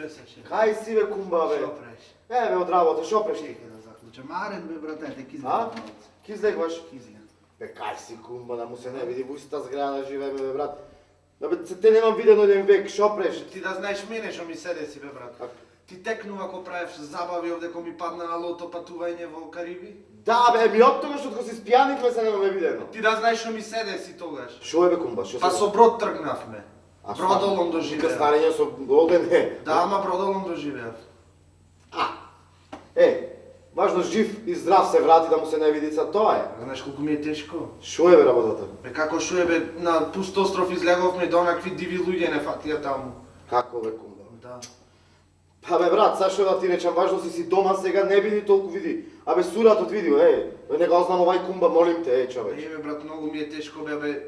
тресеше? Кај си бе кумба бе? Шо правиш? Бе од работа, шо преш ти? Чекай да заклучам. Арен бе брате, те кизле. А? Кизлегваш? Кизле. Бе кај си кумба, да му се не види во истата зграда живееме бе брат. Да бе те немам видено еден век, шо преш? Ти да знаеш мене шо ми седе си бе брат. Ти текнува ко правиш забави овде ко ми падна на лото патување во Кариби? Да бе, ми од тогаш од кога си спијаникме се немаме видено. Ти да знаеш шо ми седе си тогаш. Шо е бе кумба, шо Па се? со брод тргнавме. А, Бродолом Тука доживеав. старење со овде не. Да, ама бродолом доживеав. Важно жив и здрав се врати да му се не видица, тоа е. Знаеш колку ми е тешко? Шо е бе работата? Бе како шо е бе, на пуст остров излеговме до онакви диви луѓе не фатија таму. Како бе кумба? Да. Па бе брат, сашо да ти речам, важно си дома сега, не биди толку види. Абе суратот видио, не го знам овај кумба, молим те, човек. Бе брат, многу ми е тешко бе.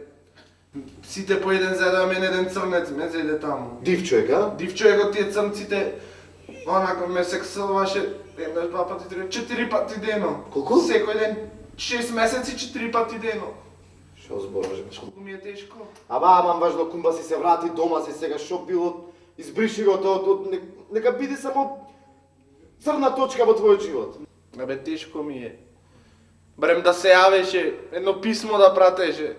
Сите по еден зеда, мен еден црнец ме зеде таму. Див човек, а? Див човекот тие црнците, онако ме сексуваше еднаш, два пати, три, 4 пати дено. Колку? Секој ден, 6 месеци, 4 пати дено. Шо збораш бе? Колку ми е тешко. Амам важно кумба си се врати дома си сега, шо било, избриши го тоа, нека биде само црна точка во твојот живот. Абе, тешко ми е. Барем да се јавеше, едно писмо да пратеше.